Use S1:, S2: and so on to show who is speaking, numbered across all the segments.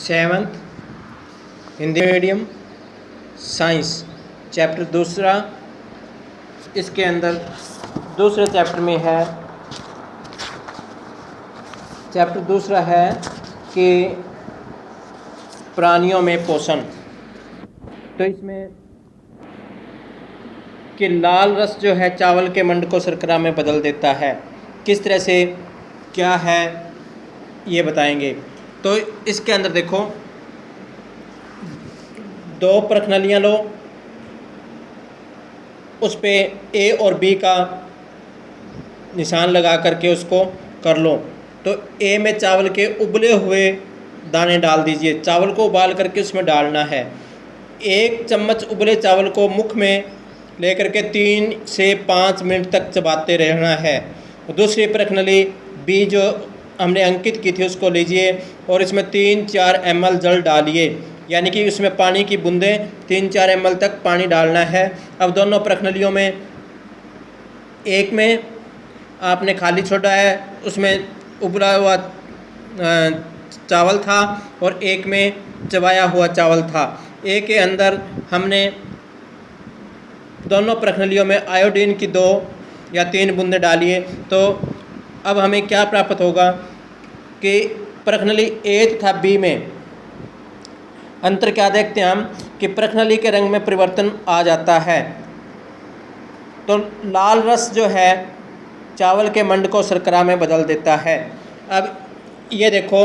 S1: Seventh Hindi medium science chapter दूसरा। इसके अंदर दूसरे चैप्टर में है, चैप्टर दूसरा है कि प्राणियों में पोषण। तो इसमें कि लाल रस जो है चावल के मंड को शर्करा में बदल देता है, किस तरह से क्या है ये बताएंगे। तो इसके अंदर देखो, दो प्रखनलियाँ लो, उस पे ए और बी का निशान लगा करके उसको कर लो। तो ए में चावल के उबले हुए दाने डाल दीजिए। चावल को उबाल करके उसमें डालना है। 1 चम्मच उबले चावल को मुख में लेकर के 3 से 5 मिनट तक चबाते रहना है। दूसरी प्रखनली बी जो हमने अंकित की थी उसको लीजिए और इसमें 3-4 ml जल डालिए, यानी कि उसमें पानी की बूंदें 3-4 ml तक पानी डालना है। अब दोनों प्रखनलियों में, एक में आपने खाली छोड़ा है, उसमें उबला हुआ चावल था और एक में चबाया हुआ चावल था। एक के अंदर हमने दोनों प्रखनलियों में आयोडीन की 2 या 3 बूंदें डालिए। तो अब हमें क्या प्राप्त होगा कि प्रखनली ए तथा बी में अंतर क्या देखते हैं हम कि प्रखनली के रंग में परिवर्तन आ जाता है। तो लाल रस जो है चावल के मंड को शर्करा में बदल देता है। अब ये देखो,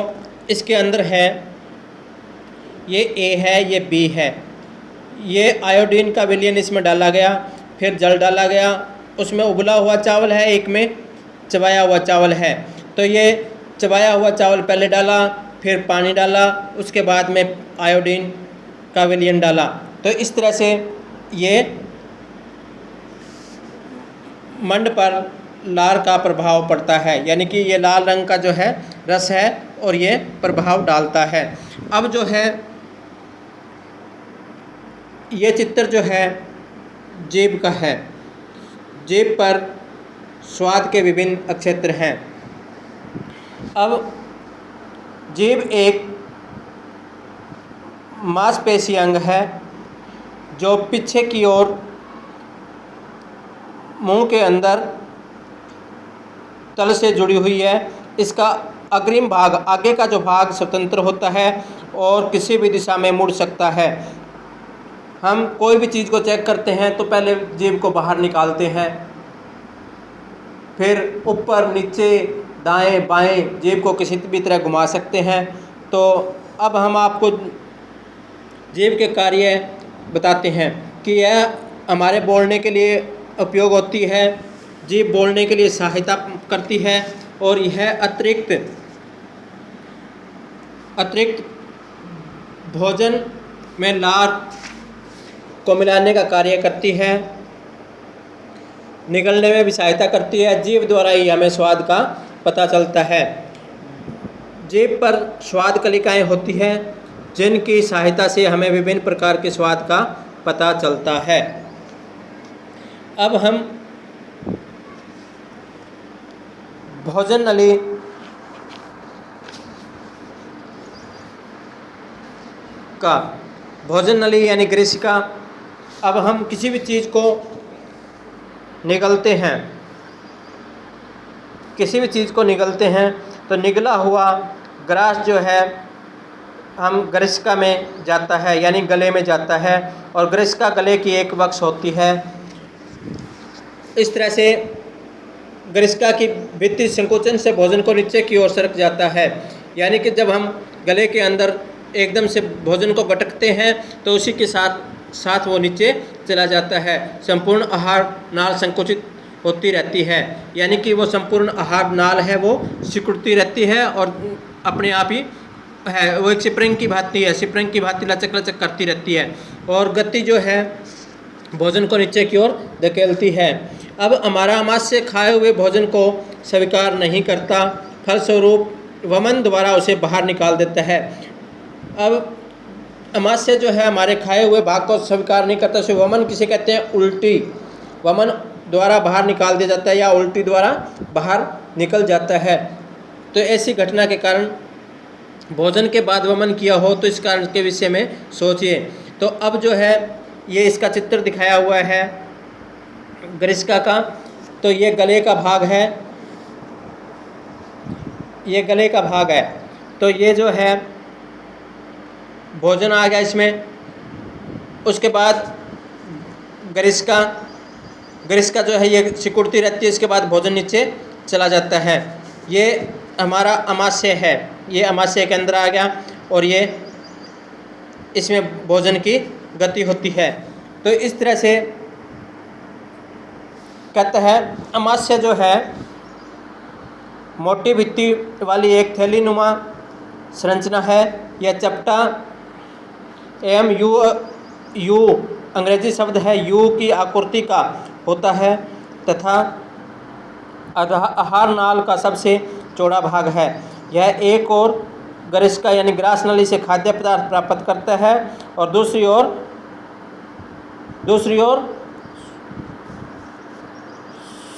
S1: इसके अंदर है, ये ए है, ये बी है, ये आयोडीन का विलयन इसमें डाला गया, फिर जल डाला गया, उसमें उबला हुआ चावल है, एक में चबाया हुआ चावल है। तो ये चबाया हुआ चावल पहले डाला, फिर पानी डाला, उसके बाद में आयोडीन का विलयन डाला। तो इस तरह से ये मंड पर लाल का प्रभाव पड़ता है, यानी कि ये लाल रंग का जो है रस है और ये प्रभाव डालता है। अब जो है ये चित्र जो है जीभ का है। जीभ पर स्वाद के विभिन्न अक्षेत्र हैं। अब जीभ एक मांसपेशी अंग है जो पीछे की ओर मुंह के अंदर तल से जुड़ी हुई है। इसका अग्रिम भाग, आगे का जो भाग स्वतंत्र होता है और किसी भी दिशा में मुड़ सकता है। हम कोई भी चीज़ को चेक करते हैं तो पहले जीभ को बाहर निकालते हैं, फिर ऊपर नीचे दाएं बाएं जीभ को किसी भी तरह घुमा सकते हैं। तो अब हम आपको जीभ के कार्य बताते हैं कि यह हमारे बोलने के लिए उपयोग होती है। जीभ बोलने के लिए सहायता करती है और यह अतिरिक्त भोजन में लार को मिलाने का कार्य करती है, निगलने में भी सहायता करती है। जीभ द्वारा ही हमें स्वाद का पता चलता है। जीभ पर स्वाद कलिकाएं होती हैं जिनकी सहायता से हमें विभिन्न प्रकार के स्वाद का पता चलता है। अब हम भोजन नली का, भोजन नली यानी ग्रीसिका, अब हम किसी भी चीज़ को निगलते हैं, किसी भी चीज़ को निगलते हैं तो निगला हुआ ग्रास जो है हम ग्रीसिका में जाता है, यानी गले में जाता है, और ग्रीसिका गले की एक वक्ष होती है। इस तरह से ग्रीसिका की भित्ति संकोचन से भोजन को नीचे की ओर सरक जाता है, यानी कि जब हम गले के अंदर एकदम से भोजन को गटकते हैं तो उसी के साथ वो नीचे चला जाता है। संपूर्ण आहार नाल संकुचित होती रहती है, यानी कि वो संपूर्ण आहार नाल है वो सिकुड़ती रहती है और अपने आप ही है, वो एक स्प्रिंग की भांति है, स्प्रिंग की भांति लचक लचक करती रहती है और गति जो है भोजन को नीचे की ओर धकेलती है। अब हमारा अमाशय खाए हुए भोजन को स्वीकार नहीं करता, फलस्वरूप वमन द्वारा उसे बाहर निकाल देता है। अब अमाशय जो है हमारे खाए हुए भाग को स्वीकार नहीं करता, उसे वमन किसे कहते हैं? उल्टी। वमन द्वारा बाहर निकाल दिया जाता है या उल्टी द्वारा बाहर निकल जाता है। तो ऐसी घटना के कारण भोजन के बाद वमन किया हो तो इस कारण के विषय में सोचिए। तो अब जो है ये इसका चित्र दिखाया हुआ है गरिष्का का। तो ये गले का भाग है, ये गले का भाग है। तो ये जो है भोजन आ गया इसमें। उसके बाद गरिष्का जो है ये सिकुड़ती रहती है, इसके बाद भोजन नीचे चला जाता है। ये हमारा अमाशय है, ये अमाशय के अंदर आ गया और ये इसमें भोजन की गति होती है। तो इस तरह से कहता है अमाशय जो है मोटी भित्ति वाली एक थैली नुमा संरचना है। यह चपटा एवं यू अंग्रेजी शब्द है यू की आकृति का होता है तथा आहार नाल का सबसे चौड़ा भाग है। यह एक और गरिष्का यानी ग्रास नली से खाद्य पदार्थ प्राप्त करता है और दूसरी ओर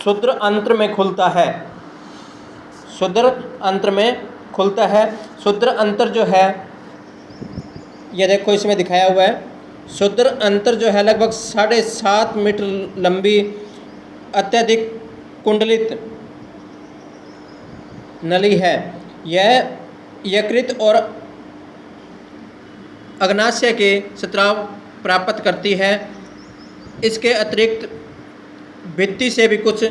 S1: शूद्र अंत्र में खुलता है। शूद्र अंत्र में खुलता है। शूद्र अंतर जो है ये देखो इसमें दिखाया हुआ है। शूद्र अंतर जो है लगभग 7.5 मीटर लंबी अत्यधिक कुंडलित नली है। यह यकृत और अग्नाशय के स्राव प्राप्त करती है। इसके अतिरिक्त भित्ति से भी कुछ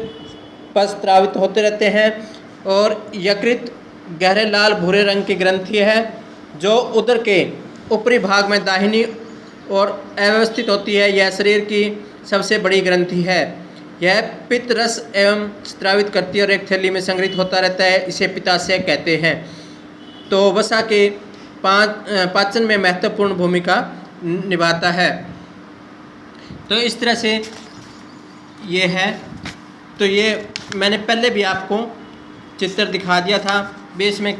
S1: पस स्रावित होते रहते हैं और यकृत गहरे लाल भूरे रंग की ग्रंथि है जो उदर के ऊपरी भाग में दाहिनी और अव्यवस्थित होती है। यह शरीर की सबसे बड़ी ग्रंथि है। यह पित्त रस एवं स्रावित करती है और एक थैली में संग्रहित होता रहता है। इसे पित्ताशय कहते हैं। तो वसा के पाचन में महत्वपूर्ण भूमिका निभाता है। तो इस तरह से ये है। तो ये मैंने पहले भी आपको चित्र दिखा दिया था। बेस में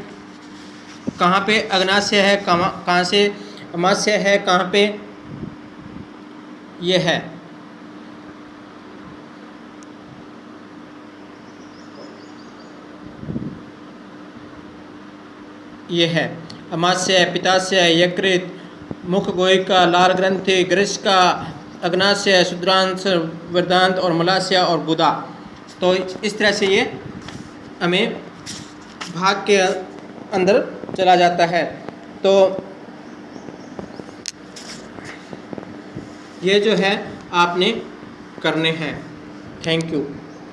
S1: कहाँ पे अग्नाशय है, कहाँ से अमाशय है, कहाँ पे ये है। ये है अमाशय, पित्ताशय, यकृत, मुख गोहिका, लाल ग्रंथि, गरिष्का, अग्नाशय, शूद्रांश, वृद्धांत और मलाशय और गुदा। तो इस तरह से ये हमें भाग के अंदर चला जाता है। तो ये जो है आपने करने हैं। Thank you.